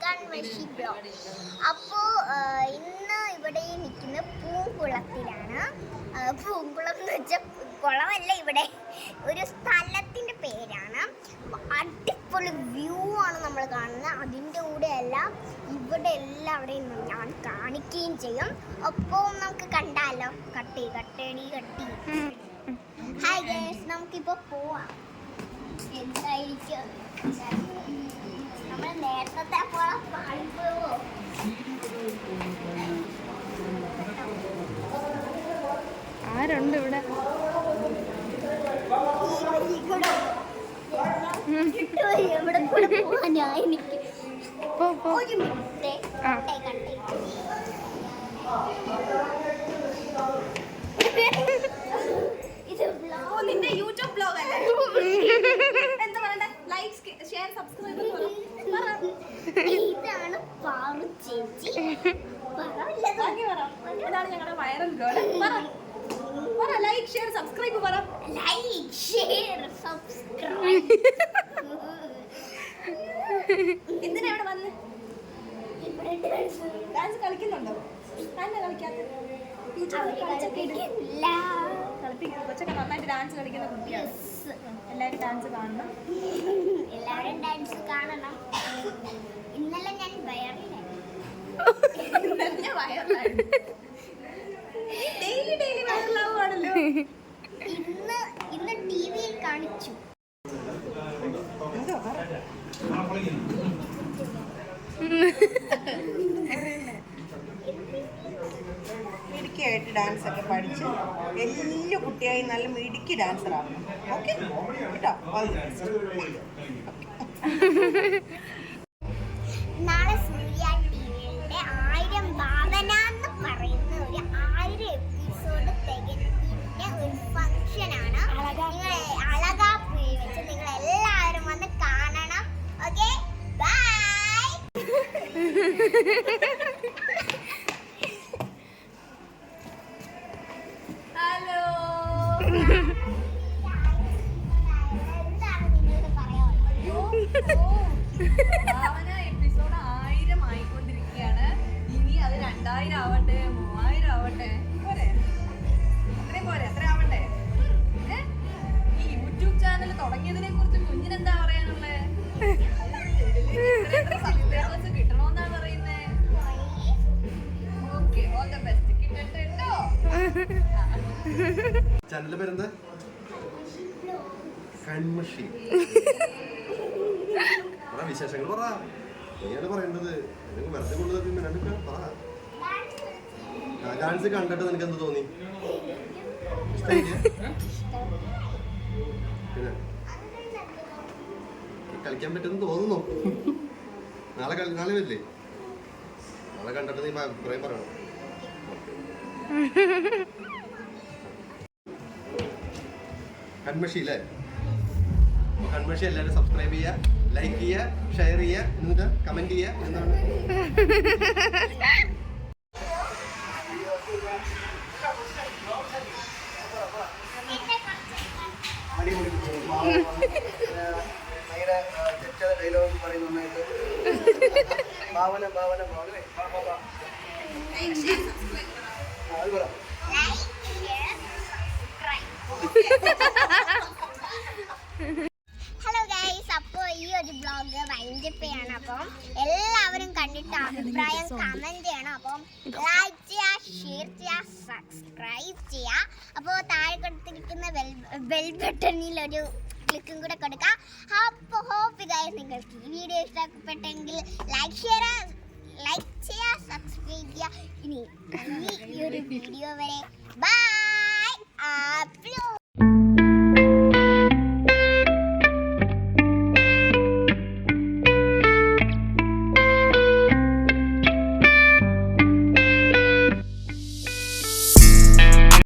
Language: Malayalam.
കൺമഷി ബ്ലോഗ്. അപ്പോൾ ഇന്ന് ഇവിടെ നിൽക്കുന്ന പൂങ്കുളത്തിലാണ്. പൂങ്കുളം എന്ന് വെച്ചാൽ കുളമല്ല, ഇവിടെ ഒരു സ്ഥലത്തിൻ്റെ പേരാണ്. അടിപൊളി വ്യൂ ആണ് നമ്മൾ കാണുന്നത്. അതിൻ്റെ കൂടെയല്ല ഇവിടെ എല്ലാവരുടെയും ഞാൻ കാണിക്കുകയും ചെയ്യും. അപ്പോൾ നമുക്ക് കണ്ടാലോ. കട്ടി. ഹായ് ഗേൾസ്, നമുക്കിപ്പോൾ പോവാം. എന്തായിരിക്കും നമ്മൾ നേരത്തെ പോലെ പാടിപ്പോവോ? ആരുണ്ട് ഇവിടെ? എവിടെ കൂടെ പോവാനാ എനിക്ക്? ഒരു മിനിറ്റ്. നിന്റെ യൂട്യൂബ് ബ്ലോഗ് അല്ലേ? എന്താ പറയണ്ടേ? Like, share, subscribe. ഇതാണ് പാറു ചേച്ചി. ഇതാണ് ഞങ്ങളുടെ വൈറൽ ഗേൾ. പറ ലൈക്ക്, ഷെയർ, സബ്സ്ക്രൈബ്. പറ ലൈക്ക്, ഷെയർ, സബ്സ്ക്രൈബ്. എന്തിനാ ഇവിടെ വന്ന്? ഡാൻസ് കളിക്കുന്നുണ്ടോ? തന്നെ കളിക്കാത്ത കൊച്ചൊക്കെ നന്നായിട്ട് ഡാൻസ് കളിക്കുന്ന കുട്ടിയാണ്. എല്ലാവരും ഡാൻസ് കാണണം. എല്ലാവരും ഡാൻസ് കാണണം. ഇന്നലെ ഞാൻ വയറിലായിരുന്നു. ഡെയിലി വയറിലാവുകയാണല്ലോ. ഇന്ന് ടിവിയിൽ കാണിച്ചു. മിടുക്കിയായിട്ട് ഡാൻസ് ഒക്കെ പഠിച്ച് എല്ലാ കുട്ടിയായി നല്ല മിടുക്കി ഡാൻസർ ആവണം. ഓക്കെ കേട്ടോ? നാളെ സൂര്യ ടിവിയുടെ 1000 ഭാവന എന്ന് പറയുന്ന ഒരു 1000 എപ്പിസോഡ് തികഞ്ഞ ഒരു ഫംഗ്ഷനാണ്. അളകാപ്പുഴയിൽ വെച്ച് നിങ്ങൾ എല്ലാവരും വന്ന് കാണണം. Okay, bye. ഹലോ. എന്താണ് നിങ്ങളോട് പറയാനുള്ളത്? ഭാവന എപ്പിസോഡ് 1000 ആയിക്കൊണ്ടിരിക്കുകയാണ്. ഇനി അത് 2000 ആവട്ടെ, 3000 ആവട്ടെ. പോരെ? അത്രയും പോരെ? അത്ര ആവട്ടെ? ഈ യൂട്യൂബ് ചാനൽ തുടങ്ങിയതിനെ കുറിച്ച് കുഞ്ഞിനെന്താ പറയാനുള്ളത്? സബ്സ്ക്രൈബേഴ്സ് കിട്ടണമെന്നാണ് പറയുന്നത്. Okay, all the best. കിട്ടട്ടെ കേട്ടോ. ചാനലിന്റെ പേരെന്താ? കൺമഷി. വിശേഷങ്ങൾ പറ. നീയാണ് പറയേണ്ടത്. വെറുതെ കൊണ്ടുവന്നിട്ട് പറ. ഡാൻസ് കണ്ടിട്ട് നിനക്ക് എന്ത് തോന്നി? ഇഷ്ടമായില്ലേ? പിന്നെ കളിക്കാൻ പറ്റുമെന്ന് തോന്നുന്നു. നാളെ വരില്ലേ? നാളെ കണ്ടിട്ട് നീ അഭിപ്രായം പറയണം. കൺമഷി അല്ലേ? കൺമഷി എല്ലാവരും സബ്സ്ക്രൈബ് ചെയ്യുക, ലൈക്ക് ചെയ്യുക, ഷെയർ ചെയ്യുക, എന്നിട്ട് കമന്റ് ചെയ്യുക. എന്താണ് ഡയലോഗ് പറയുന്നുണ്ടായിട്ട് ഭാവന ഭാവന ഭാവന അത് പറ. ഹലോ ഗൈസ്, അപ്പോൾ ഈ ഒരു ബ്ലോഗ് വൈൻഡപ്പ് ചെയ്യണം. അപ്പം എല്ലാവരും കണ്ടിട്ട് അഭിപ്രായം കമന്റ് ചെയ്യണം. അപ്പം ലൈക്ക് ചെയ്യുക, ഷെയർ ചെയ്യുക, സബ്സ്ക്രൈബ് ചെയ്യുക. അപ്പോൾ താഴെ കൊടുത്തിരിക്കുന്ന ബെൽ ബട്ടണിൽ ഒരു ക്ലിക്കും കൂടെ കൊടുക്കുക. അപ്പോൾ ഹോപ്പ് ഗൈസ് നിങ്ങൾക്ക് ഈ വീഡിയോ ഇഷ്ടപ്പെട്ടെങ്കിൽ ലൈക്ക് ചെയ്യുക, സബ്സ്ക്രൈബ് ചെയ്യുക. ഇനി ഈ ഒരു വീഡിയോ വരെ